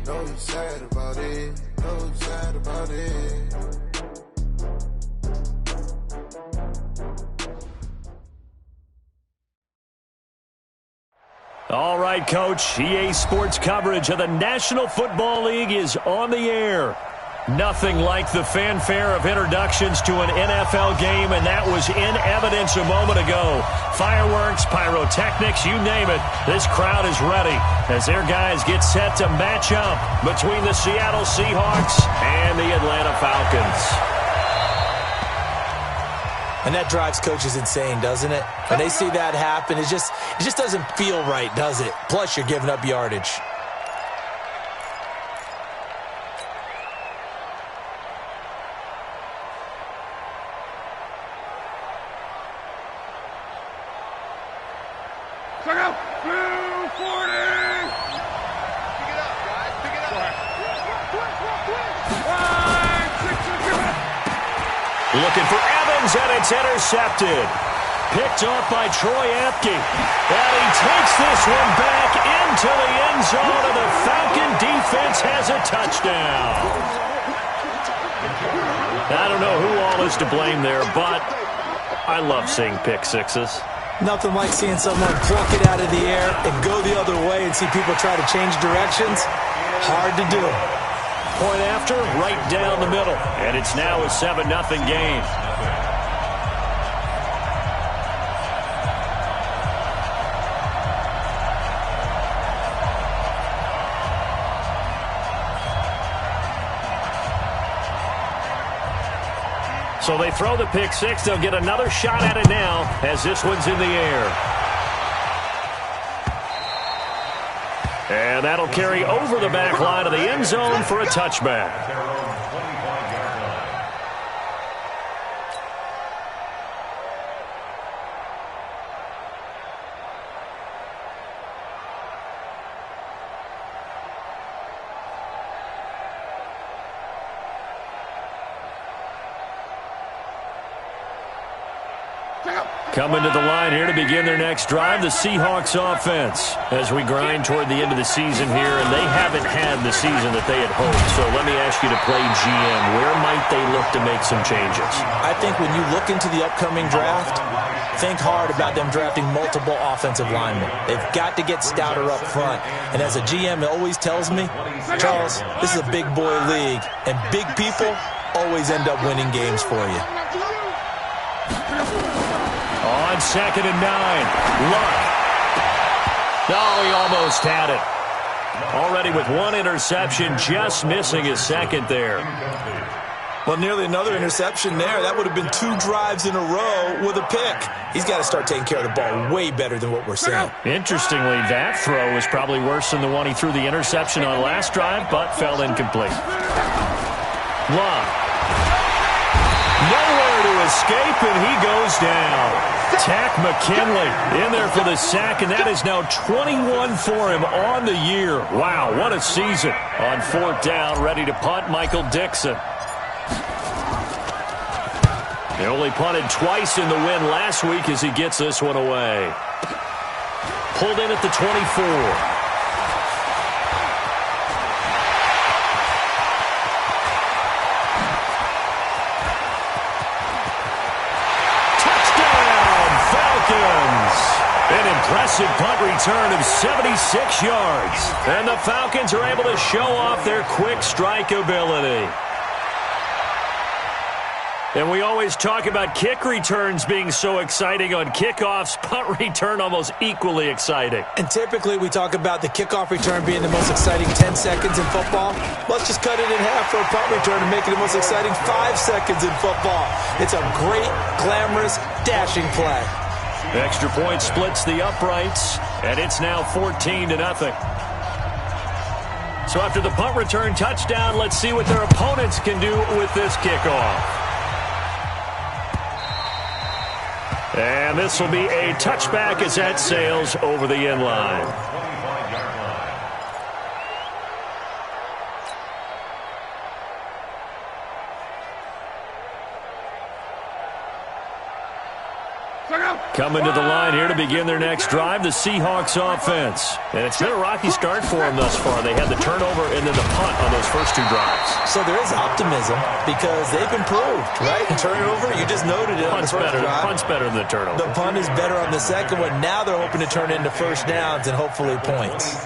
know you sad about it, know you sad about it. All right, Coach, EA Sports coverage of the National Football League is on the air. Nothing like the fanfare of introductions to an NFL game, and that was in evidence a moment ago. Fireworks, pyrotechnics, you name it. This crowd is ready as their guys get set to match up between the Seattle Seahawks and the Atlanta Falcons. And that drives coaches insane, doesn't it? When they see that happen, it just doesn't feel right, does it? Plus, you're giving up yardage. Check out, 240! Pick it up, guys, pick it up. Looking for Evans, and it's intercepted. Picked off by Troy Apke. And he takes this one back into the end zone, and the Falcon defense has a touchdown. I don't know who all is to blame there, but I love seeing pick sixes. Nothing like seeing someone pluck it out of the air and go the other way and see people try to change directions. Hard to do. Point after, right down the middle. And it's now a 7-0 game. So they throw the pick six. They'll get another shot at it now as this one's in the air. And that'll carry over the back line of the end zone for a touchback. Coming to the line here to begin their next drive, the Seahawks offense. As we grind toward the end of the season here, and they haven't had the season that they had hoped. So let me ask you to play GM. Where might they look to make some changes? I think when you look into the upcoming draft, think hard about them drafting multiple offensive linemen. They've got to get stouter up front. And as a GM, it always tells me, Charles, this is a big boy league, and big people always end up winning games for you. On 2nd and 9, Luck. Oh, he almost had it. Already with one interception, just missing his second there. Well, nearly another interception there. That would have been 2 drives in a row with a pick. He's got to start taking care of the ball way better than what we're seeing. Interestingly, that throw was probably worse than the one he threw the interception on last drive, but fell incomplete. Luck. Nowhere to escape, and he goes down. Tack McKinley in there for the sack, and that is now 21 for him on the year. Wow, what a season. On 4th down, ready to punt, Michael Dixon. They only punted twice in the win last week as he gets this one away. Pulled in at the 24. An impressive punt return of 76 yards. And the Falcons are able to show off their quick strike ability. And we always talk about kick returns being so exciting on kickoffs. Punt return almost equally exciting. And typically we talk about the kickoff return being the most exciting 10 seconds in football. Let's just cut it in half for a punt return and make it the most exciting 5 seconds in football. It's a great, glamorous, dashing play. Extra point splits the uprights, and it's now 14-0. So after the punt return touchdown, let's see what their opponents can do with this kickoff. And this will be a touchback as that sails over the end line. Coming to the line here to begin their next drive, the Seahawks offense. And it's been a rocky start for them thus far. They had the turnover and then the punt on those first two drives. So there is optimism because they've improved, right? Turnover, you just noted it on the first drive. Punt's better than the turnover. The punt is better on the second one. Now they're hoping to turn into first downs and hopefully points.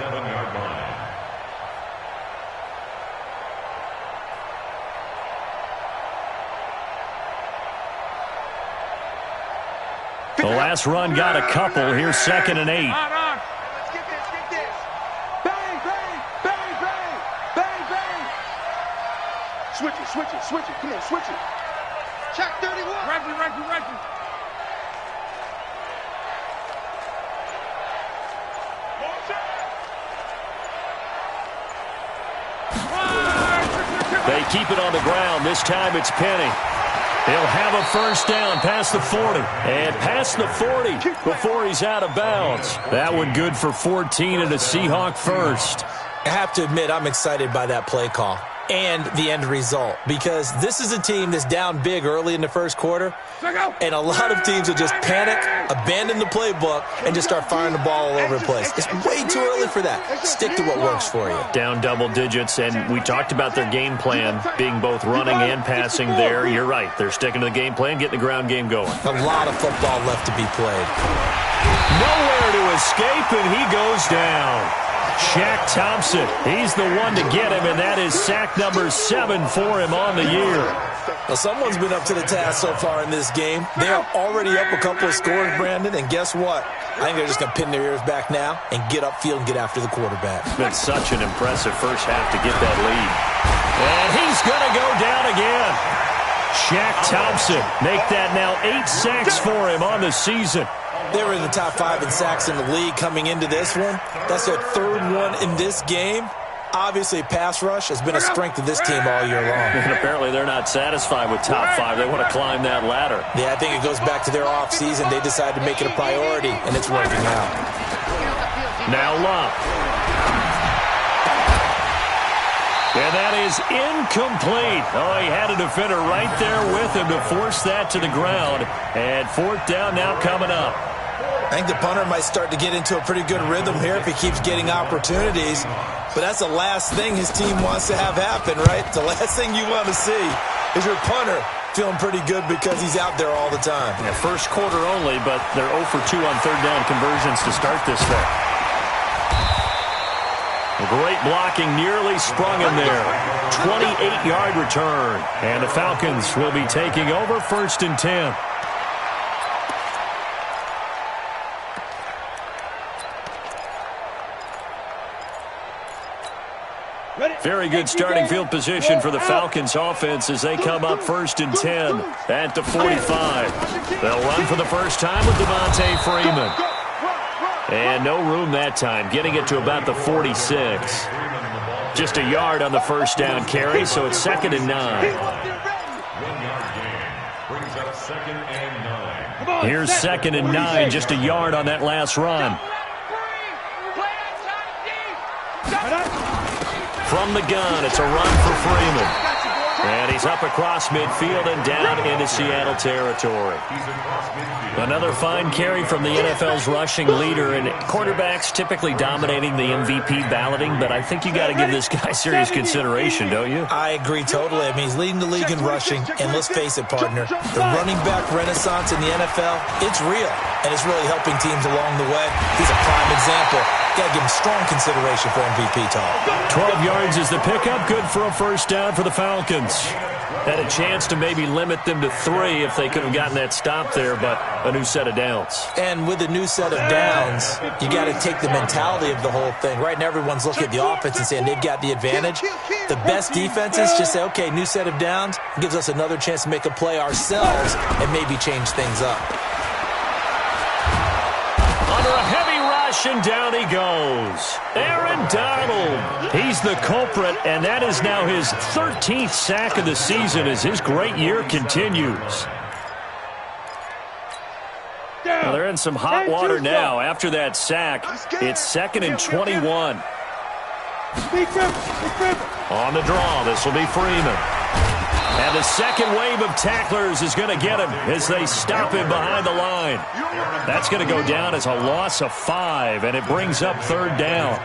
The last run got a couple. Here's 2nd and 8. Let's get this. Bang, bang, bang, bang, bang, bang. Switch it. Come on, switch it. Check 31. Reggie. They keep it on the ground. This time it's Penny. He'll have a first down past the 40. And past the 40 before he's out of bounds. That one good for 14 and a Seahawk first. I have to admit, I'm excited by that play call and the end result because this is a team that's down big early in the first quarter, and a lot of teams will just panic, abandon the playbook, and just start firing the ball all over the place. It's way too early for that. Stick to what works for you. Down double digits, and we talked about their game plan being both running and passing there. You're right. They're sticking to the game plan, getting the ground game going. A lot of football left to be played. Nowhere to escape, and he goes down. Shaq Thompson, he's the one to get him, and that is sack number 7 for him on the year. Well, someone's been up to the task so far in this game. They are already up a couple of scores, Brandon, and guess what? I think they're just going to pin their ears back now and get upfield and get after the quarterback. It's been such an impressive first half to get that lead. And he's going to go down again. Shaq Thompson, make that now 8 sacks for him on the season. They were in the top 5 in sacks in the league coming into this one. That's their 3rd one in this game. Obviously, pass rush has been a strength of this team all year long. And apparently they're not satisfied with top 5. They want to climb that ladder. Yeah, I think it goes back to their offseason. They decided to make it a priority, and it's working out. Now Love. And that is incomplete. Oh, he had a defender right there with him to force that to the ground. And 4th down now coming up. I think the punter might start to get into a pretty good rhythm here if he keeps getting opportunities. But that's the last thing his team wants to have happen, right? The last thing you want to see is your punter feeling pretty good because he's out there all the time. Yeah, first quarter only, but they're 0 for 2 on 3rd down conversions to start this thing. Great blocking, nearly sprung him there. 28-yard return. And the Falcons will be taking over 1st and 10. Very good starting field position for the Falcons offense as they come up 1st and 10 at the 45. They'll run for the first time with Devontae Freeman. And no room that time, getting it to about the 46. Just a yard on the first down carry, so it's 2nd and 9. Here's 2nd and 9, just a yard on that last run. From the gun, it's a run for Freeman. And he's up across midfield and down into Seattle territory. Another fine carry from the NFL's rushing leader, and quarterbacks typically dominating the MVP balloting, but I think you got to give this guy serious consideration, don't you? I agree totally. I mean, he's leading the league in rushing, and let's face it, partner, the running back renaissance in the NFL, it's real, and it's really helping teams along the way. He's a prime example. Got to give him strong consideration for MVP talk. 12 yards is the pickup, good for a first down for the Falcons. Had a chance to maybe limit them to 3 if they could have gotten that stop there, but a new set of downs. And with a new set of downs, you got to take the mentality of the whole thing. Right now, everyone's looking at the offense and saying they've got the advantage. The best defenses just say, okay, new set of downs gives us another chance to make a play ourselves and maybe change things up. Under a heavy rush, and down he goes. Aaron Donald. He's the culprit, and that is now his 13th sack of the season as his great year continues. Well, they're in some hot water now. After that sack, it's 2nd and 21. On the draw, this will be Freeman. And the second wave of tacklers is going to get him as they stop him behind the line. That's going to go down as a loss of 5, and it brings up third down.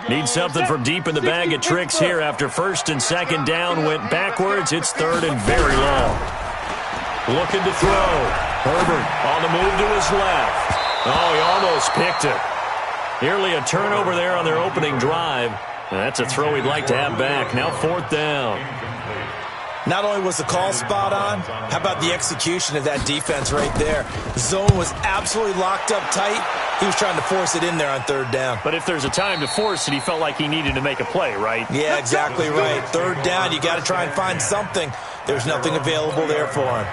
Need something from deep in the bag of tricks here after first and second down went backwards. It's third and very long. Looking to throw. Herbert on the move to his left. Oh, he almost picked it. Nearly a turnover there on their opening drive. That's a throw he'd like to have back. Now fourth down. Not only was the call spot on, how about the execution of that defense right there? The zone was absolutely locked up tight. He was trying to force it in there on third down. But if there's a time to force it, he felt like he needed to make a play, right? Yeah, exactly right. Third down, you got to try and find something. There's nothing available there for him.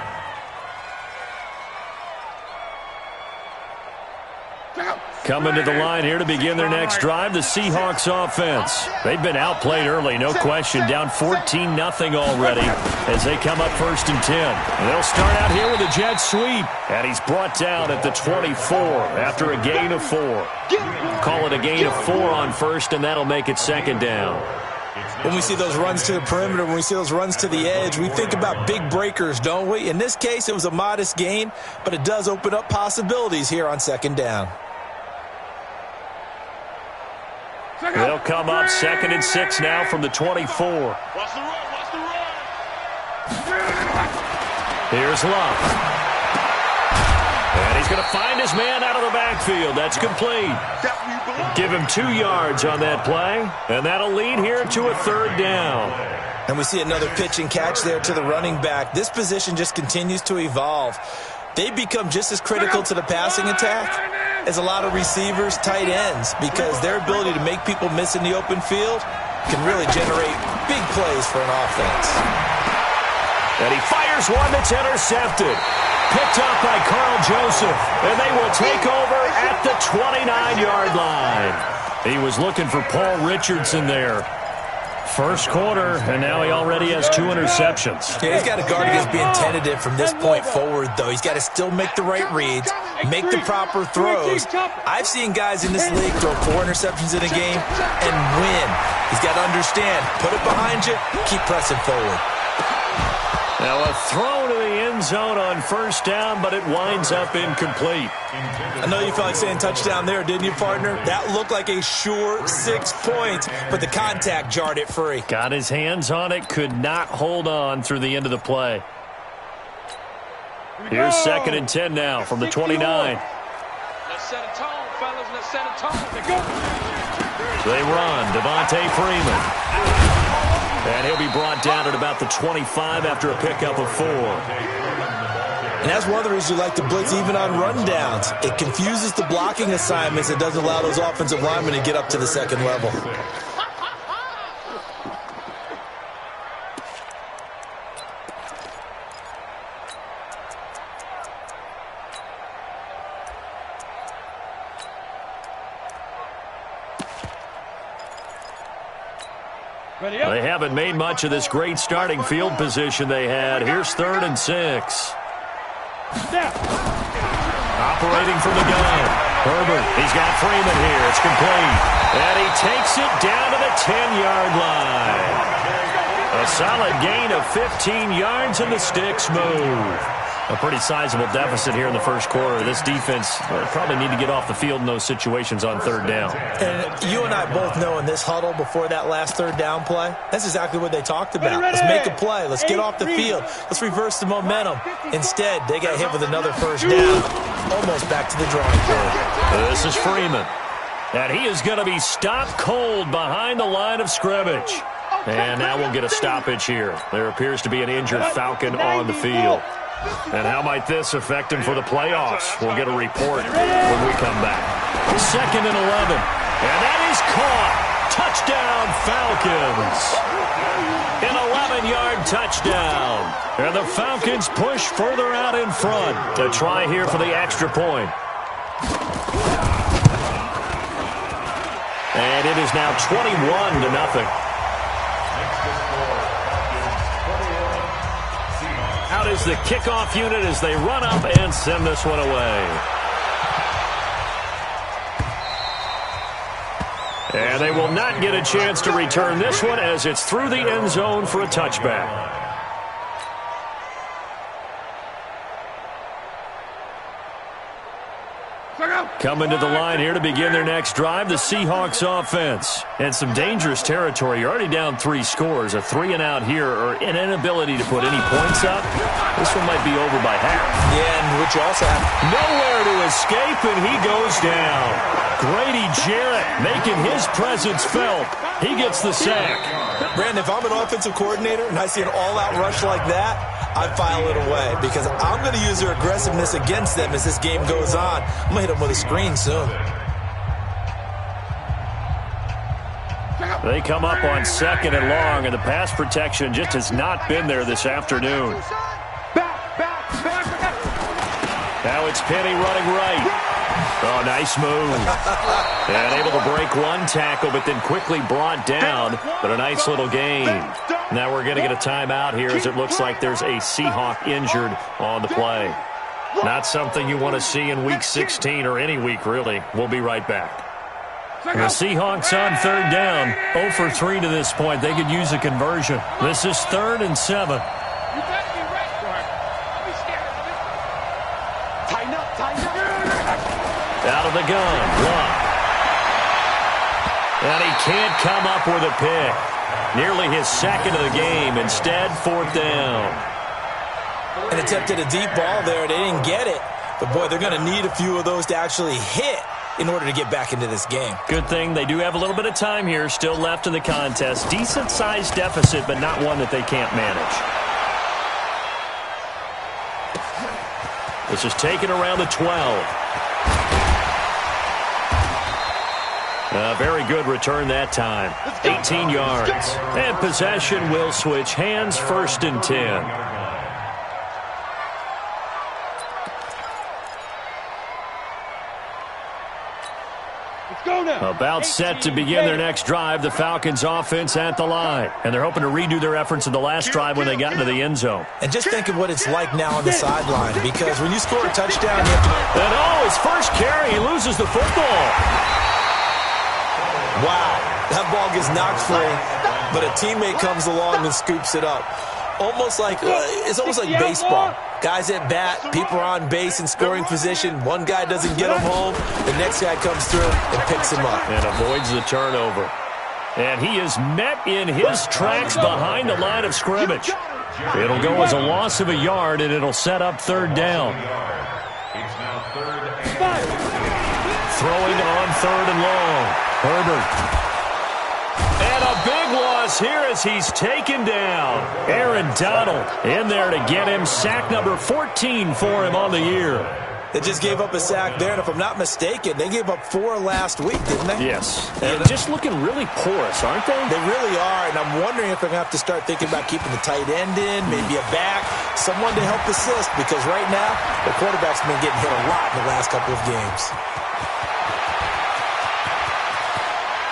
Coming to the line here to begin their next drive, the Seahawks offense. They've been outplayed early, no question. Down 14-0 already as they come up first and 10. And they'll start out here with a jet sweep. And he's brought down at the 24 after a gain of 4. Call it a gain of 4 on first, and that'll make it second down. When we see those runs to the perimeter, when we see those runs to the edge, we think about big breakers, don't we? In this case, it was a modest gain, but it does open up possibilities here on second down. They'll come up second and 6 now from the 24. Watch the run, watch the run. Here's Love. And he's going to find his man out of the backfield. That's complete. Give him 2 yards on that play, and that'll lead here to a third down. And we see another pitch and catch there to the running back. This position just continues to evolve. They become just as critical to the passing attack as a lot of receivers, tight ends, because their ability to make people miss in the open field can really generate big plays for an offense. And he fires one that's intercepted. Picked up by Carl Joseph, and they will take over at the 29-yard line. He was looking for Paul Richardson there. First quarter, and now he already has 2 interceptions. Yeah, he's got to guard against being tentative from this point forward, though. He's got to still make the right reads, make the proper throws. I've seen guys in this league throw 4 interceptions in a game and win. He's got to understand, put it behind you, keep pressing forward. Now a throw to the end zone on first down, but it winds up incomplete. I know you felt like saying touchdown there, didn't you, partner? That looked like a sure 6 points, but the contact jarred it free. Got his hands on it, could not hold on through the end of the play. Here's second and 10 now from the 29. Let's set a tone, fellas. Let's set a tone. They run. Devontae Freeman. And he'll be brought down at about the 25 after a pickup of 4. And that's one of the reasons you like to blitz even on rundowns. It confuses the blocking assignments. It doesn't allow those offensive linemen to get up to the second level. They haven't made much of this great starting field position they had. Here's third and 6. Operating from the gun. Herbert, he's got Freeman here. It's complete. And he takes it down to the 10-yard line. A solid gain of 15 yards, and the sticks move. A pretty sizable deficit here in the first quarter. This defense probably need to get off the field in those situations on third down. And you and I both know in this huddle before that last third down play, that's exactly what they talked about. Let's make a play. Let's get off the field. Let's reverse the momentum. Instead, they got hit with another first down. Almost back to the drawing board. This is Freeman. And he is going to be stopped cold behind the line of scrimmage. And now we'll get a stoppage here. There appears to be an injured Falcon on the field. And how might this affect him for the playoffs? We'll get a report when we come back. Second and 11. And that is caught. Touchdown, Falcons. An 11-yard touchdown. And the Falcons push further out in front to try here for the extra point. And it is now 21-0. Out is the kickoff unit as they run up and send this one away. And they will not get a chance to return this one as it's through the end zone for a touchback. Coming to the line here to begin their next drive, the Seahawks offense. And some dangerous territory. You're already down 3 scores. A 3-and-out here or an inability to put any points up. This one might be over by half. Yeah, and which also have nowhere to escape, and he goes down. Grady Jarrett making his presence felt. He gets the sack. Brandon, if I'm an offensive coordinator and I see an all-out rush like that, I file it away because I'm going to use their aggressiveness against them as this game goes on. I'm going to hit them with a screen soon. They come up on 2nd and long, and the pass protection just has not been there this afternoon. Now it's Penny running right. Oh, nice move. And able to break one tackle, but then quickly brought down. But a nice little gain. Now we're going to get a timeout here as it looks like there's a Seahawk injured on the play. Not something you want to see in Week 16 or any week, really. We'll be right back. The Seahawks on 3rd down. 0 for 3 to this point. They could use a conversion. This is 3rd and 7. Out of the gun, block. And he can't come up with a pick. Nearly his 2nd of the game. Instead, 4th down. And attempted a deep ball there. They didn't get it. But, boy, they're going to need a few of those to actually hit in order to get back into this game. Good thing they do have a little bit of time here still left in the contest. Decent-sized deficit, but not one that they can't manage. This is taken around the 12. Very good return that time. 18 yards. And possession will switch hands, 1st and 10. About set to begin their next drive, the Falcons offense at the line. And they're hoping to redo their efforts in the last drive when they got into the end zone. And just think of what it's like now on the sideline, because when you score a touchdown, you have to... And his first carry, he loses the football. Wow, that ball gets knocked free, but a teammate comes along and scoops it up. It's almost like baseball. Guys at bat, people are on base in scoring position. One guy doesn't get him home. The next guy comes through and picks him up. And avoids the turnover. And he is met in his tracks behind the line of scrimmage. It'll go as a loss of a yard, and it'll set up 3rd down. Throwing on 3rd and long. Herbert. And a big loss here as he's taken down. Aaron Donald in there to get him. Sack number 14 for him on the year. They just gave up a sack there, and if I'm not mistaken, they gave up 4 last week, didn't they? Yes. And just looking really porous, aren't they? They really are, and I'm wondering if they're going to have to start thinking about keeping the tight end in, maybe a back, someone to help assist, because right now, the quarterback's been getting hit a lot in the last couple of games.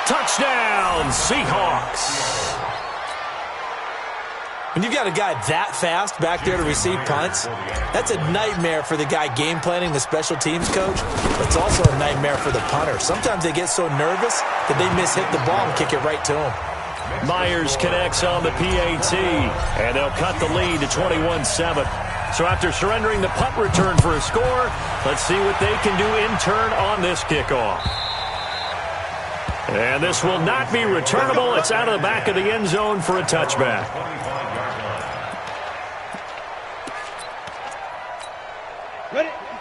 Touchdown, Seahawks. When you've got a guy that fast back there to receive punts, that's a nightmare for the guy game planning, the special teams coach. But it's also a nightmare for the punter. Sometimes they get so nervous that they mishit the ball and kick it right to him. Myers connects on the PAT, and they'll cut the lead to 21-7. So after surrendering the punt return for a score, let's see what they can do in turn on this kickoff. And this will not be returnable. It's out of the back of the end zone for a touchback.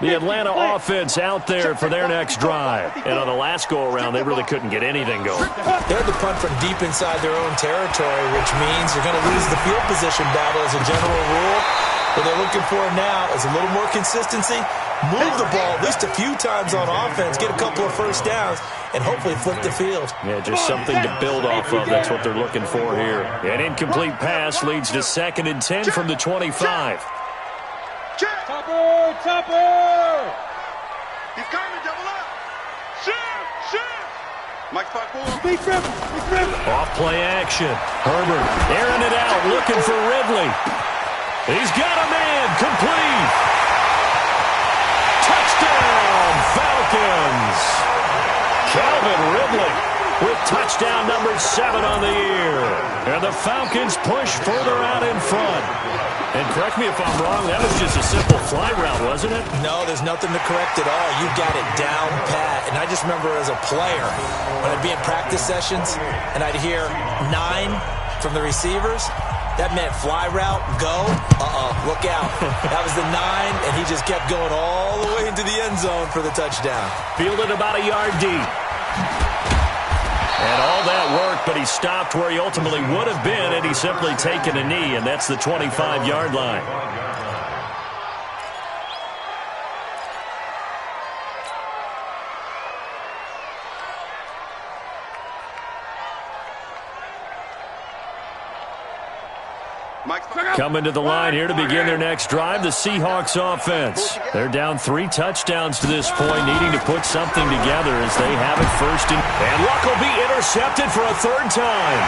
The Atlanta offense out there for their next drive. And on the last go-around, they really couldn't get anything going. They had to punt from deep inside their own territory, which means you're going to lose the field position battle as a general rule. What they're looking for now is a little more consistency. Move the ball at least a few times on offense, get a couple of first downs, and hopefully flip the field. Yeah, just something to build off of. That's what they're looking for here. An incomplete pass leads to 2nd and 10 from the 25. Topper! He's coming, double up! Shoot! Mike 5-4. Big dribble! Off play action. Herbert airing it out, looking for Ridley. He's got a man, complete! Touchdown, Falcons! Calvin Ridley with touchdown number 7 on the year. And the Falcons push further out in front. And correct me if I'm wrong, that was just a simple fly route, wasn't it? No, there's nothing to correct at all. You got it down pat. And I just remember as a player, when I'd be in practice sessions and I'd hear 9 from the receivers, that meant fly route, go, look out. That was the 9, and he just kept going all the way into the end zone for the touchdown. Fielded about a yard deep. And all that worked, but he stopped where he ultimately would have been had he simply taken a knee, and that's the 25-yard line. Coming to the line here to begin their next drive, the Seahawks offense. They're down 3 touchdowns to this point, needing to put something together as they have it first. And Luck will be intercepted for a 3rd time.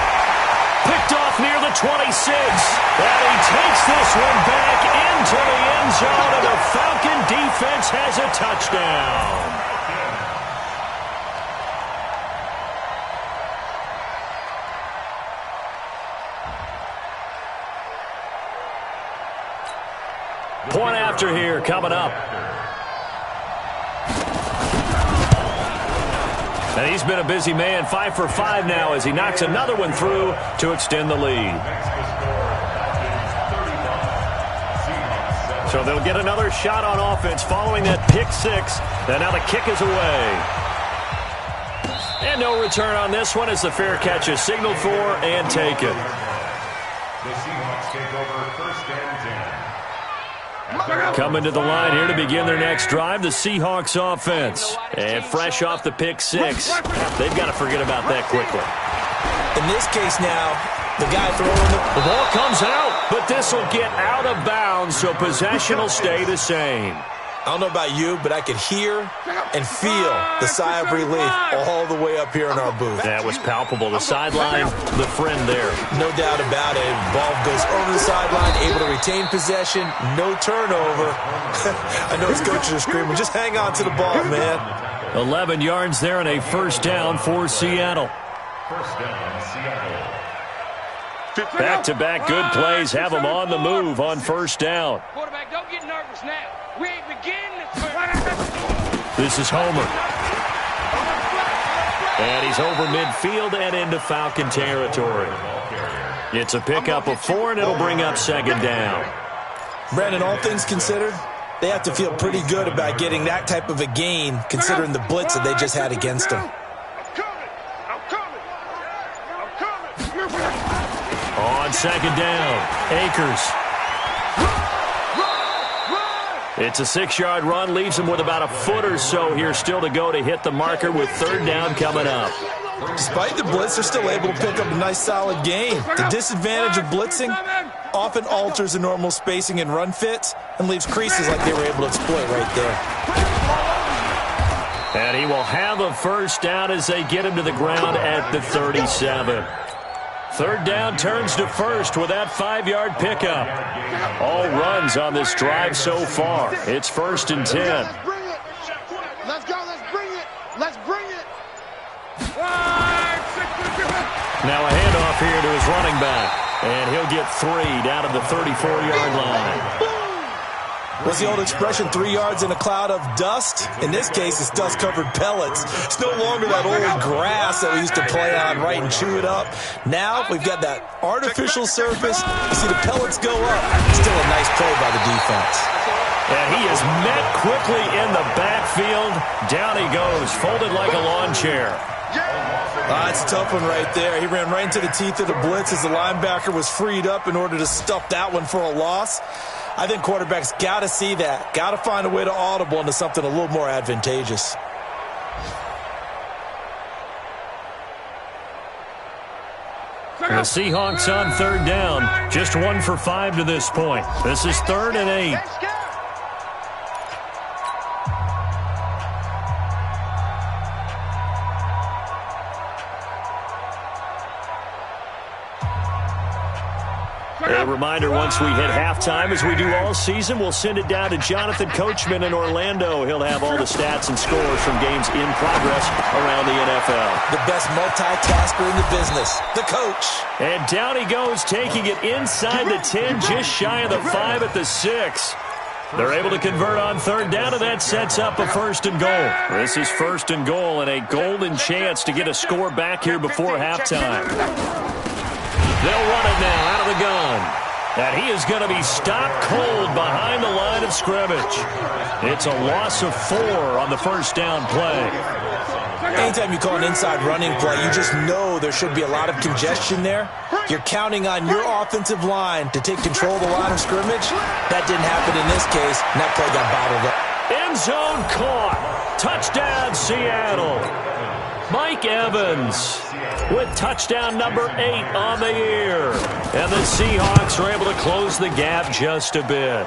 Picked off near the 26. And he takes this one back into the end zone, and the Falcon defense has a touchdown. Point after here coming up. And he's been a busy man, 5 for 5 now as he knocks another one through to extend the lead. So they'll get another shot on offense following that pick 6. And now the kick is away. And no return on this one as the fair catch is signaled for and taken. The Seahawks take over 1st and 10. Coming to the line here to begin their next drive, the Seahawks offense. And fresh off the pick 6, they've got to forget about that quickly. In this case now, the guy throwing the ball comes out, but this will get out of bounds, so possession will stay the same. I don't know about you, but I could hear and feel the sigh of relief all the way up here in our booth. That was palpable. The sideline, the friend there. No doubt about it. Ball goes over the sideline, able to retain possession, no turnover. I know his coaches are screaming, just hang on to the ball, man. 11 yards there and a 1st down for Seattle. 1st down, Seattle. Back-to-back good plays have them on the move on 1st down. Quarterback, don't get nervous now. We ain't beginning. This is Homer. And he's over midfield and into Falcon territory. It's a pickup of 4, and it'll bring up 2nd down. Brandon, all things considered, they have to feel pretty good about getting that type of a gain considering the blitz that they just had against them. On 2nd down, Akers. It's a 6-yard run, leaves him with about a foot or so here still to go to hit the marker with 3rd down coming up. Despite the blitz, they're still able to pick up a nice solid gain. The disadvantage of blitzing often alters the normal spacing and run fits and leaves creases like they were able to exploit right there. And he will have a 1st down as they get him to the ground at the 37. 3rd down turns to 1st with that 5-yard pickup. All runs on this drive so far. It's 1st and 10. Let's bring it. Let's go. Let's bring it. Let's bring it. Now a handoff here to his running back. And he'll get 3 down to the 34-yard line. What's the old expression, 3 yards in a cloud of dust? In this case, it's dust-covered pellets. It's no longer that old grass that we used to play on, right, and chew it up. Now we've got that artificial surface. You see the pellets go up. Still a nice play by the defense. And he is met quickly in the backfield. Down he goes, folded like a lawn chair. That's a tough one right there. He ran right into the teeth of the blitz as the linebacker was freed up in order to stuff that one for a loss. I think quarterbacks got to see that. Got to find a way to audible into something a little more advantageous. The Seahawks on 3rd down. Just 1 for 5 to this point. This is 3rd and 8. A reminder, once we hit halftime, as we do all season, we'll send it down to Jonathan Coachman in Orlando. He'll have all the stats and scores from games in progress around the NFL. The best multitasker in the business, the coach. And down he goes, taking it inside the 10, just shy of the 5 at the 6. They're able to convert on third down, and that sets up a 1st and goal. This is 1st and goal and a golden chance to get a score back here before halftime. They'll run it now out of the gun. And he is going to be stopped cold behind the line of scrimmage. It's a loss of 4 on the 1st down play. Anytime you call an inside running play, you just know there should be a lot of congestion there. You're counting on your offensive line to take control of the line of scrimmage. That didn't happen in this case, and that play got bottled up. End zone caught. Touchdown, Seattle. Mike Evans with touchdown number 8 on the year. And the Seahawks are able to close the gap just a bit.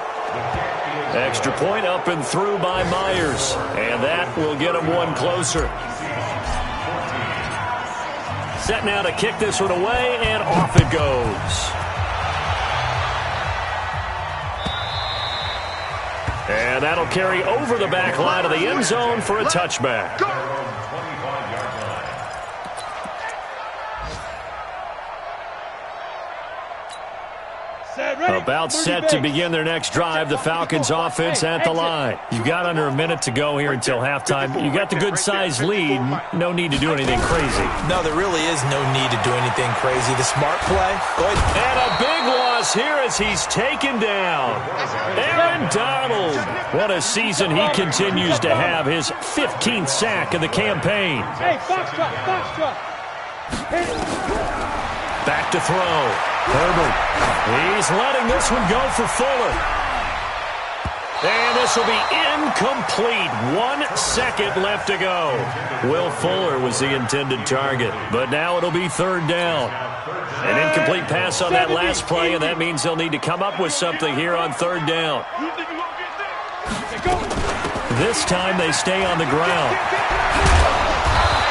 Extra point up and through by Myers. And that will get them one closer. Set now to kick this one away, and off it goes. And that'll carry over the back line of the end zone for a touchback. About set to begin their next drive, the Falcons offense at the line. You've got under a minute to go here until halftime. You got the good-sized lead. No need to do anything crazy. No, there really is no need to do anything crazy. The smart play. Go ahead. And a big loss here as he's taken down. Aaron Donald. What a season he continues to have. His 15th sack of the campaign. Hey, foxtrot. Back to throw. Herbert. He's letting this one go for Fuller. And this will be incomplete. 1 second left to go. Will Fuller was the intended target, but now it'll be 3rd down. An incomplete pass on that last play, and that means they'll need to come up with something here on 3rd down. This time they stay on the ground.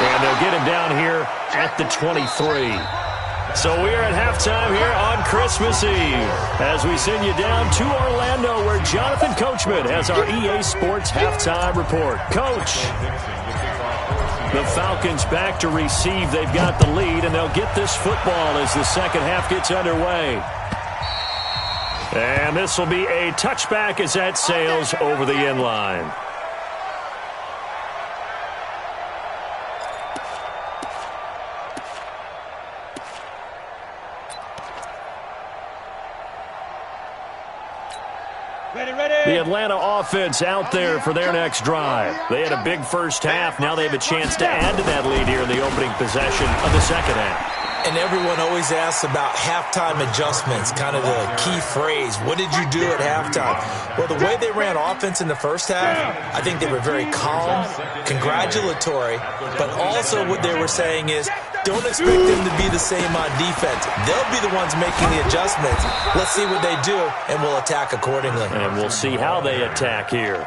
And they'll get him down here at the 23. So we're at halftime here on Christmas Eve as we send you down to Orlando where Jonathan Coachman has our EA Sports halftime report. Coach, the Falcons back to receive. They've got the lead, and they'll get this football as the second half gets underway. And this will be a touchback as that sails over the end line. The Atlanta offense out there for their next drive. They had a big first half. Now they have a chance to add to that lead here in the opening possession of the second half. And everyone always asks about halftime adjustments, kind of the key phrase. What did you do at halftime? Well, the way they ran offense in the first half, I think they were very calm, congratulatory, but also what they were saying is, don't expect them to be the same on defense. They'll be the ones making the adjustments. Let's see what they do, and we'll attack accordingly. And we'll see how they attack here.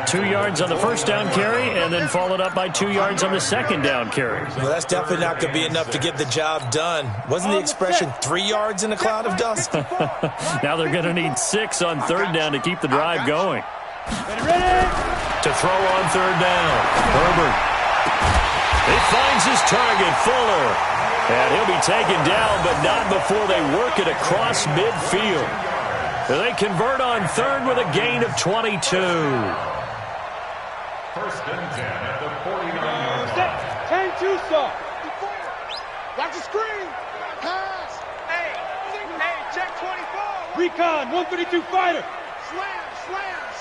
2 yards on the first down carry, and then followed up by 2 yards on the second down carry. Well, that's definitely not going to be enough to get the job done. Wasn't the expression 3 yards in a cloud of dust? Now they're going to need 6 on third down to keep the drive going. Ready? To throw on third down, Herbert. He finds his target, Fuller. And he'll be taken down, but not before they work it across midfield. They convert on third with a gain of 22. 1st and 10 at the 49-yard line. 10-2 stop. Watch the screen. Pass. Hey, check 24. Recon, 132 fighter.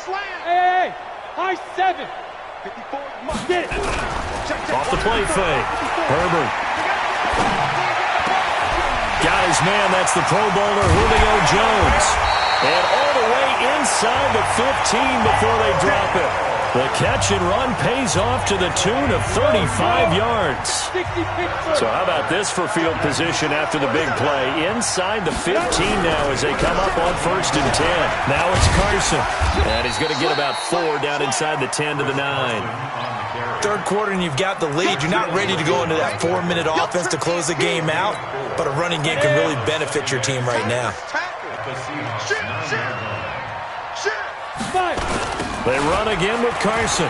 Slam. Hey. High 7. 54. Get it. Off the play fake. Herbert. Got his man. That's the Pro Bowler Julio Jones. And all the way inside the 15 before they drop it. The catch and run pays off to the tune of 35 yards. So how about this for field position after the big play? Inside the 15 now as they come up on 1st and 10. Now it's Carson. And he's going to get about 4 down inside the 10 to the 9. Third quarter and you've got the lead. You're not ready to go into that 4-minute offense to close the game out, but a running game can really benefit your team right now. They run again with Carson.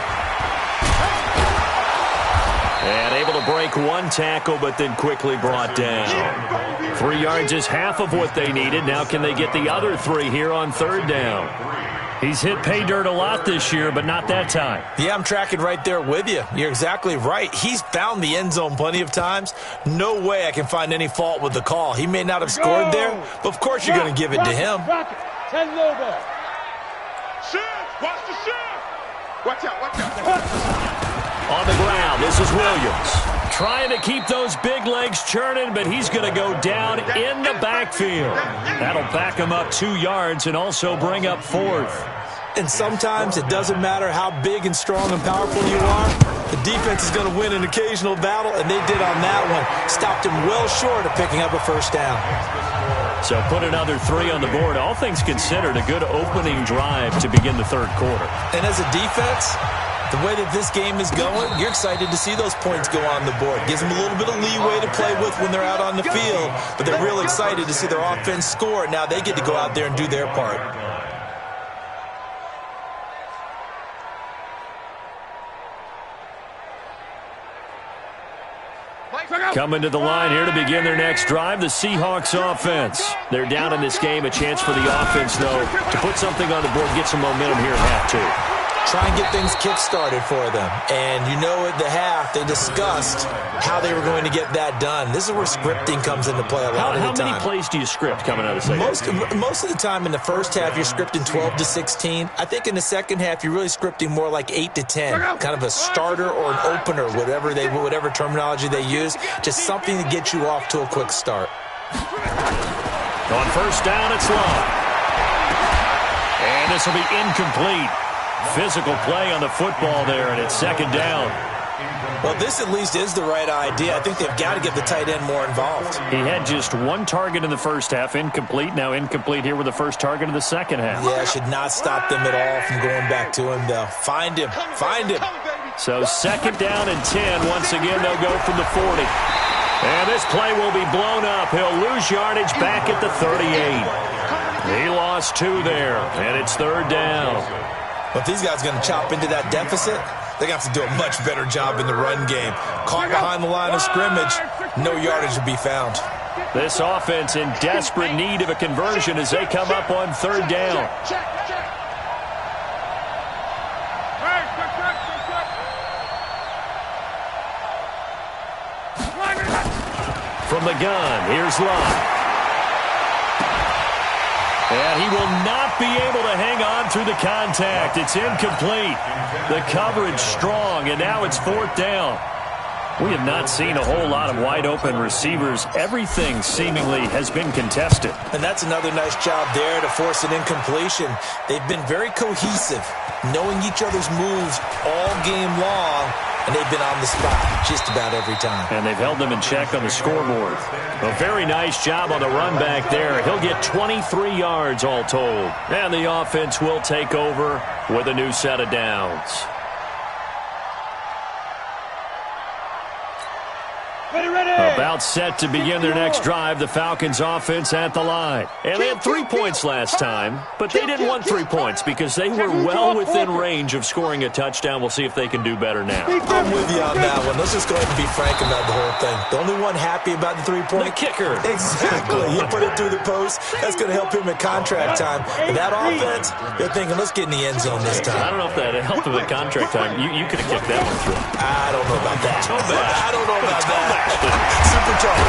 And able to break one tackle, but then quickly brought down. 3 yards is half of what they needed. Now can they get the other 3 here on 3rd down? He's hit pay dirt a lot this year, but not that time. Yeah, I'm tracking right there with you. You're exactly right. He's found the end zone plenty of times. No way I can find any fault with the call. He may not have scored there, but of course you're going to give it to him. Watch the shift. Watch out. On the ground, this is Williams. Trying to keep those big legs churning, but he's going to go down in the backfield. That'll back him up 2 yards and also bring up 4th. And sometimes it doesn't matter how big and strong and powerful you are. The defense is going to win an occasional battle, and they did on that one. Stopped him well short of picking up a 1st down. So put another 3 on the board. All things considered, a good opening drive to begin the 3rd quarter. And as a defense, the way that this game is going, you're excited to see those points go on the board. Gives them a little bit of leeway to play with when they're out on the field, but they're real excited to see their offense score. Now they get to go out there and do their part. Coming to the line here to begin their next drive, the Seahawks offense. They're down in this game. A chance for the offense, though, to put something on the board, get some momentum here at half 2. Try and get things kick-started for them. And you know at the half, they discussed how they were going to get that done. This is where scripting comes into play a lot of the time. How many plays do you script coming out of the second? Most of the time in the first half, you're scripting 12 to 16. I think in the second half, you're really scripting more like 8 to 10. Kind of a starter or an opener, whatever terminology they use. Just something to get you off to a quick start. On 1st down, it's long. And this will be incomplete. Physical play on the football there, and it's 2nd down. Well, this at least is the right idea. I think they've got to get the tight end more involved. He had just 1 target in the first half, incomplete. Now incomplete here with the first target of the second half. Yeah, should not stop them at all from going back to him, though. Find him. So 2nd down and 10. Once again, they'll go from the 40. And this play will be blown up. He'll lose yardage back at the 38. He lost 2 there, and it's 3rd down. But if these guys are going to chop into that deficit, they're going to have to do a much better job in the run game. Caught behind the line of scrimmage, no yardage to be found. This offense in desperate need of a conversion as they come up on 3rd down. From the gun, here's Love. And he will not be able to hang on through the contact. It's incomplete. The coverage strong, and now it's 4th down. We have not seen a whole lot of wide-open receivers. Everything seemingly has been contested. And that's another nice job there to force an incompletion. They've been very cohesive, knowing each other's moves all game long, and they've been on the spot just about every time. And they've held them in check on the scoreboard. A very nice job on the run back there. He'll get 23 yards all told. And the offense will take over with a new set of downs. About set to begin their next drive, the Falcons offense at the line. And they had 3 points last time, but they didn't want 3 points because they were well within range of scoring a touchdown. We'll see if they can do better now. I'm with you on that one. Let's just go ahead and be frank about the whole thing. The only one happy about the 3-point? The kicker. Exactly. He put it through the post. That's going to help him at contract time. And that offense, they're thinking, let's get in the end zone this time. I don't know if that helped him at contract time. You could have kicked that one through. I don't know about that. I don't know about that. Super tough.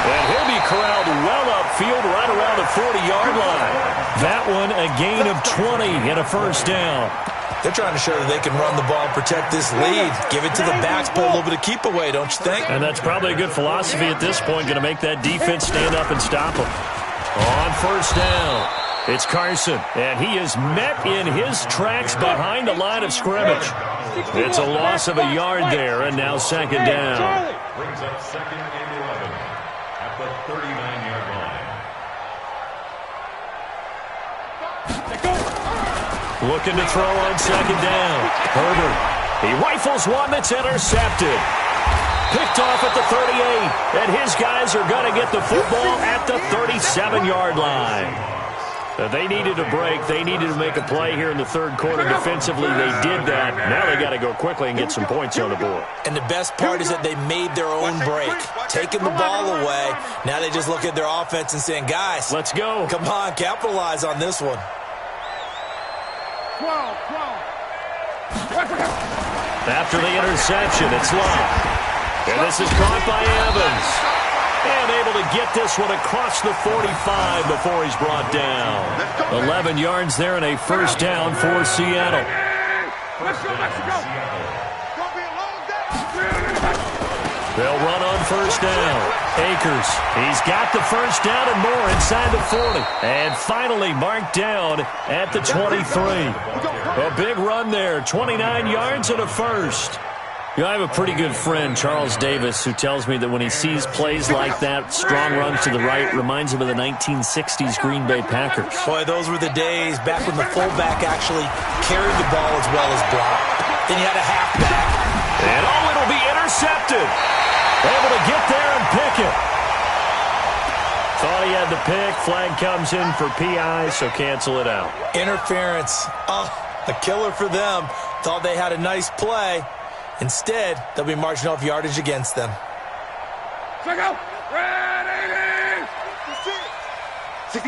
And he'll be corralled well upfield right around the 40-yard line. That one a gain of 20 and a 1st down. They're trying to show that they can run the ball and protect this lead. Give it to the backs, put a little bit of keep away, don't you think? And that's probably a good philosophy at this point, going to make that defense stand up and stop them. On first down, it's Carson, and he is met in his tracks behind the line of scrimmage. It's a loss of a yard there, and now second down. Brings up 2nd and 11 at the 39-yard line. Looking to throw on second down. Herbert, he rifles one that's intercepted. Picked off at the 38, and his guys are going to get the football at the 37-yard line. They needed a break. They needed to make a play here in the third quarter. Defensively, they did that. Now they got to go quickly and get some points on the board. And the best part is that they made their own break, taking the ball away. Now they just look at their offense and saying, guys, let's go. Come on, capitalize on this one. After the interception, it's Love. And this is caught by Evans. And able to get this one across the 45 before he's brought down. 11 yards there and a first down for Seattle. They'll run on first down. Akers, he's got the first down and more inside the 40. And finally marked down at the 23. A big run there, 29 yards and a first. You know, I have a pretty good friend, Charles Davis, who tells me that when he sees plays like that, strong runs to the right, reminds him of the 1960s Green Bay Packers. Boy, those were the days back when the fullback actually carried the ball as well as blocked. Then you had a halfback. And it'll be intercepted. Able to get there and pick it. Thought he had the pick. Flag comes in for PI, so cancel it out. Interference. Oh, a killer for them. Thought they had a nice play. Instead, they'll be marching off yardage against them. Check out. Ready. 65. 65.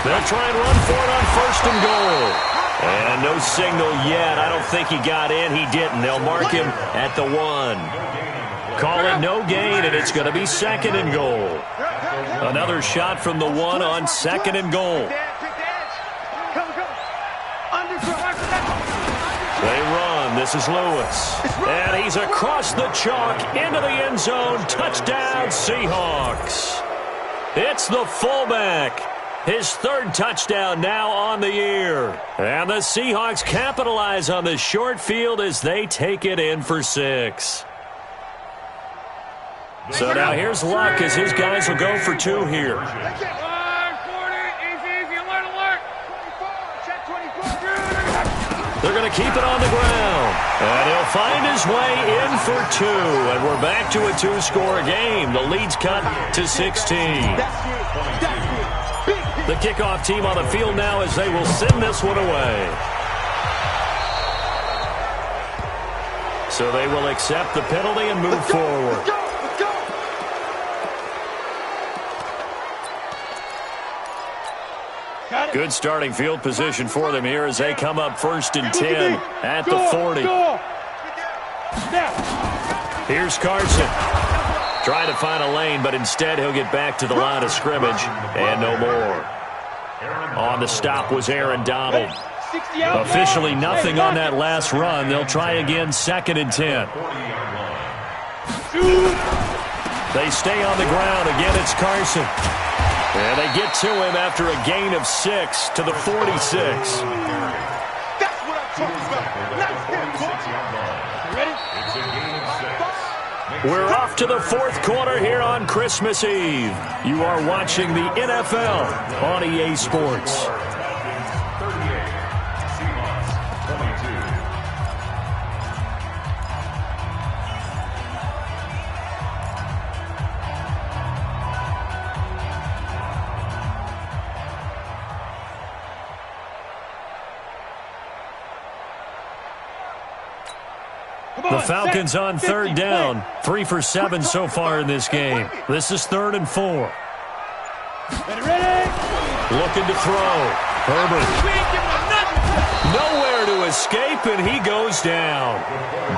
They'll try and run for it on first and goal. And no signal yet. I don't think he got in. He didn't. They'll mark him at the 1. Call it no gain, and it's going to be second and goal. Another shot from the 1 on second and goal. They run. This is Lewis. And he's across the chalk into the end zone. Touchdown, Seahawks. It's the fullback. His third touchdown now on the year. And the Seahawks capitalize on the short field as they take it in for 6. So now here's Luck as his guys will go for 2 here. They're going to keep it on the ground. And he'll find his way in for 2. And we're back to a 2-score game. The lead's cut to 16. The kickoff team on the field now as they will send this one away. So they will accept the penalty and move forward. Good starting field position for them here as they come up first and 10 at the 40. Here's Carson. Trying to find a lane, but instead he'll get back to the line of scrimmage and no more. On the stop was Aaron Donald. Officially nothing on that last run. They'll try again second and 10. They stay on the ground. Again, it's Carson. And they get to him after a gain of 6 to the 46. That's what I'm talking about. Ready? We're off to the fourth quarter here on Christmas Eve. You are watching the NFL on EA Sports. 38, Seahawks 22. The Falcons on third down. 3 for 7 so far in this game. This is 3rd and 4. Looking to throw. Herbert. Nowhere to escape, and he goes down.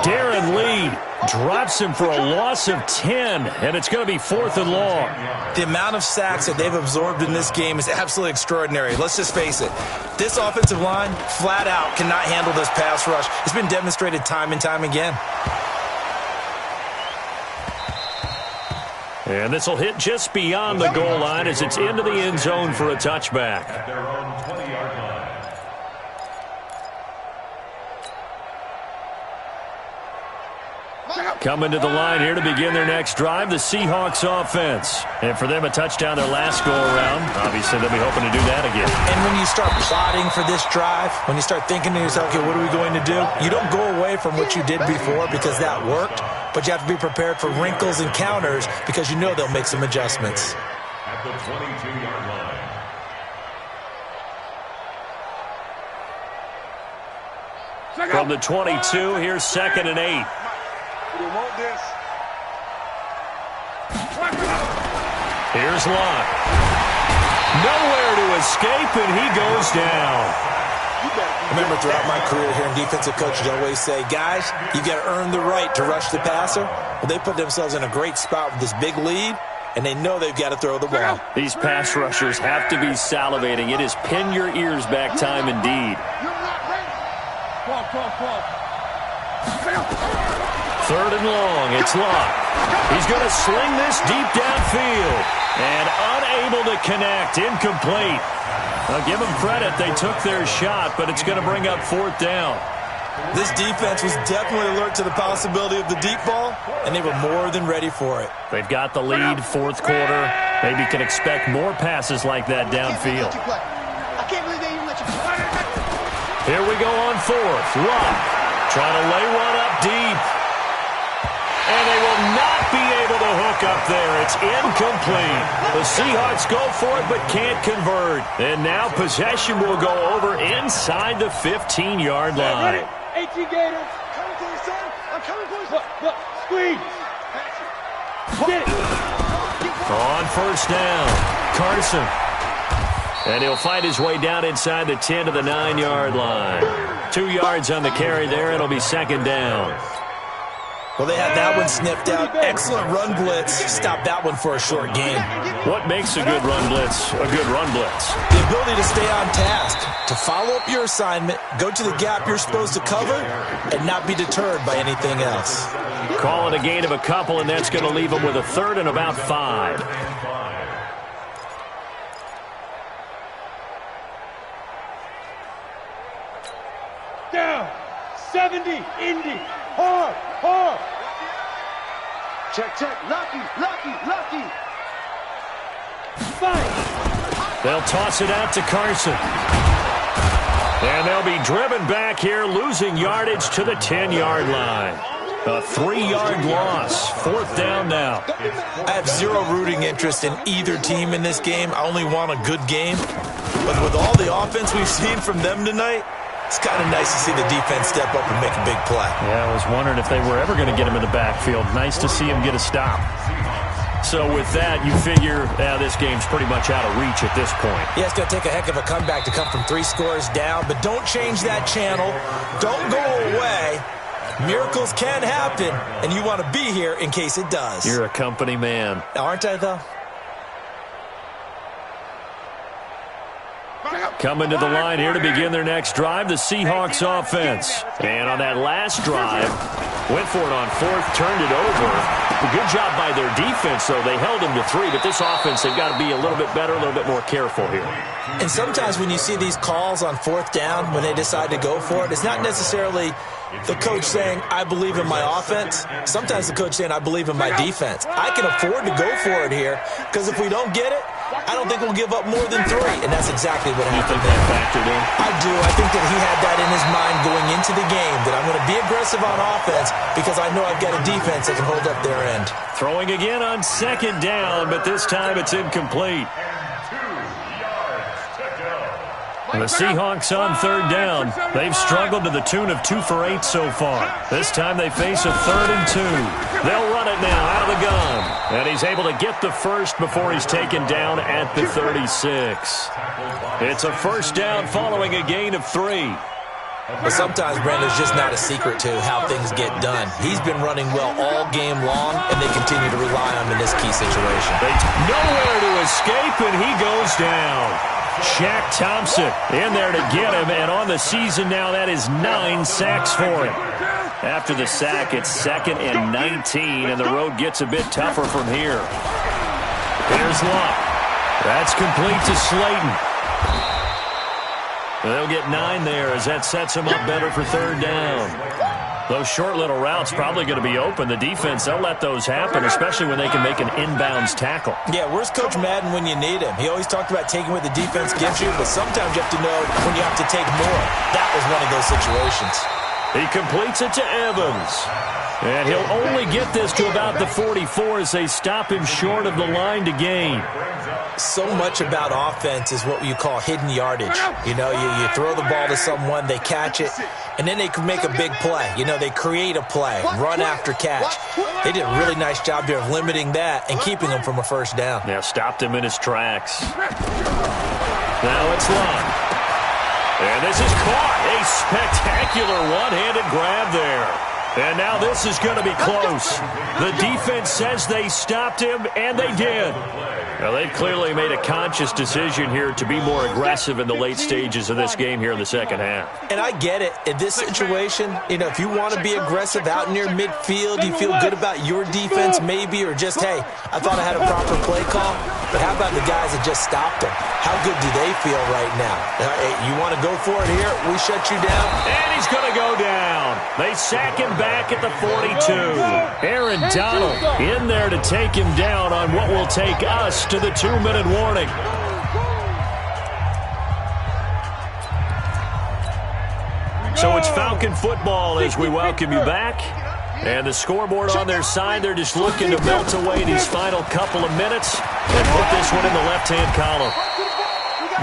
Darren Lee drops him for a loss of 10, and it's going to be 4th and long. The amount of sacks that they've absorbed in this game is absolutely extraordinary. Let's just face it. This offensive line, flat out, cannot handle this pass rush. It's been demonstrated time and time again. And this will hit just beyond the goal line as it's into the end zone for a touchback. At their own 20-yard line. Coming to the line here to begin their next drive, the Seahawks offense. And for them, a touchdown their last go-around. Obviously, they'll be hoping to do that again. And when you start plotting for this drive, when you start thinking to yourself, okay, what are we going to do? You don't go away from what you did before because that worked, but you have to be prepared for wrinkles and counters because you know they'll make some adjustments. At the 22-yard line. From the 22, here's 2nd and 8. Here's Locke. Nowhere to escape, and he goes down. Remember, throughout my career here in defensive coaches, I always say, guys, you got to earn the right to rush the passer. Well, they put themselves in a great spot with this big lead, and they know they've got to throw the ball. These pass rushers have to be salivating. It is pin your ears back time indeed. 3rd and long, it's Locke. He's going to sling this deep downfield. And unable to connect, incomplete. I'll give them credit, they took their shot, but it's going to bring up 4th down. This defense was definitely alert to the possibility of the deep ball, and they were more than ready for it. They've got the lead, 4th quarter. Maybe can expect more passes like that downfield. I can't believe they even let you play. Here we go on 4th. Locke trying to lay one up deep. And they will not be able to hook up there. It's incomplete. The Seahawks go for it but can't convert. And now possession will go over inside the 15-yard line. 18 Gators. Coming for you, son. I'm coming for you. Look, squeeze. Get it. On 1st down, Carson. And he'll fight his way down inside the 10 to the 9-yard line. 2 yards on the carry there. It'll be 2nd down. Well, they had that one sniffed out. Excellent run blitz. Stop that one for a short game. What makes a good run blitz a good run blitz? The ability to stay on task, to follow up your assignment, go to the gap you're supposed to cover, and not be deterred by anything else. Call it a gain of a couple, and that's going to leave them with a 3rd and about 5. Down. 70. Indy. Hard. Hard. Check, check. Lucky. Fight. They'll toss it out to Carson. And they'll be driven back here, losing yardage to the 10-yard line. A 3-yard loss. 4th down now. I have zero rooting interest in either team in this game. I only want a good game. But with all the offense we've seen from them tonight, it's kind of nice to see the defense step up and make a big play. Yeah, I was wondering if they were ever going to get him in the backfield. Nice to see him get a stop. So with that, you figure this game's pretty much out of reach at this point. Yeah, it's going to take a heck of a comeback to come from 3 scores down, but don't change that channel. Don't go away. Miracles can happen, and you want to be here in case it does. You're a company man. Aren't I, though? Coming to the line here to begin their next drive, the Seahawks offense. And on that last drive, went for it on 4th, turned it over. A good job by their defense, though. They held them to 3, but this offense, they've got to be a little bit better, a little bit more careful here. And sometimes when you see these calls on 4th down, when they decide to go for it, it's not necessarily the coach saying, I believe in my offense. Sometimes the coach saying, I believe in my defense. I can afford to go for it here, because if we don't get it, I don't think we'll give up more than 3, and that's exactly what happened. You think that factored in? I do. I think that he had that in his mind going into the game, that I'm going to be aggressive on offense because I know I've got a defense that can hold up their end. Throwing again on 2nd down, but this time it's incomplete. And the Seahawks on 3rd down. They've struggled to the tune of 2 for 8 so far. This time they face a 3rd and 2. They'll run it now out of the gun. And he's able to get the first before he's taken down at the 36. It's a 1st down following a gain of 3. But sometimes, Brandon, it's just not a secret to how things get done. He's been running well all game long, and they continue to rely on him in this key situation. Nowhere to escape, and he goes down. Shaq Thompson in there to get him, and on the season now, that is 9 sacks for him. After the sack, it's 2nd and 19, and the road gets a bit tougher from here. Here's Luck. That's complete to Slayton. They'll get 9 there as that sets them up better for 3rd down. Those short little routes probably going to be open. The defense, they'll let those happen, especially when they can make an inbounds tackle. Yeah, where's Coach Madden when you need him? He always talked about taking what the defense gives you, but sometimes you have to know when you have to take more. That was one of those situations. He completes it to Evans. And he'll only get this to about the 44 as they stop him short of the line to gain. So much about offense is what you call hidden yardage. You know, you throw the ball to someone, they catch it, and then they can make a big play. You know, they create a play, run after catch. They did a really nice job there of limiting that and keeping him from a 1st down. Yeah, stopped him in his tracks. Now it's Luck. And this is caught. A spectacular one-handed grab there. And now this is going to be close. The defense says they stopped him, and they did. Well, they've clearly made a conscious decision here to be more aggressive in the late stages of this game here in the 2nd half. And I get it. In this situation, you know, if you want to be aggressive out near midfield, you feel good about your defense maybe, or just, hey, I thought I had a proper play call. But how about the guys that just stopped them? How good do they feel right now? Hey, you want to go for it here? We shut you down. And he's going to go down. They sack him back at the 42. Aaron Donald in there to take him down on what will take us to the 2-minute warning. So it's Falcon football as we welcome you back. And the scoreboard on their side, they're just looking to melt away these final couple of minutes and put this one in the left-hand column.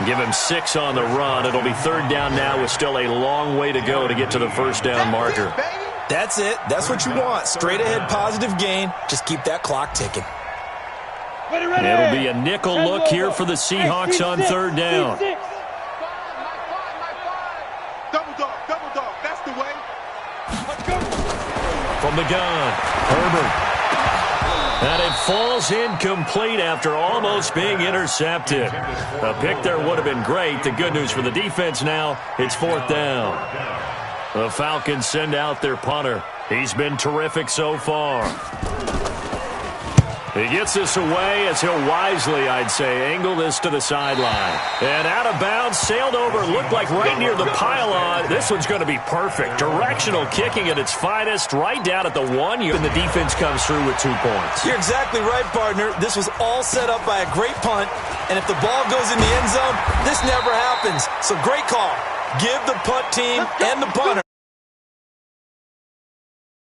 Give him 6 on the run. It'll be 3rd down now with still a long way to go to get to the 1st down marker. That's it. That's what you want. Straight ahead positive gain. Just keep that clock ticking. It'll be a nickel look here for the Seahawks on 3rd down. Double dog, that's the way. Let's go. From the gun, Herbert. And it falls incomplete after almost being intercepted. A pick there would have been great. The good news for the defense now, it's 4th down. The Falcons send out their punter. He's been terrific so far. He gets this away as he'll wisely, I'd say, angle this to the sideline. And out of bounds, sailed over, looked like right near the pylon. This one's going to be perfect. Directional kicking at its finest, right down at the 1. And the defense comes through with 2 points. You're exactly right, partner. This was all set up by a great punt. And if the ball goes in the end zone, this never happens. So great call. Give the punt team and the punter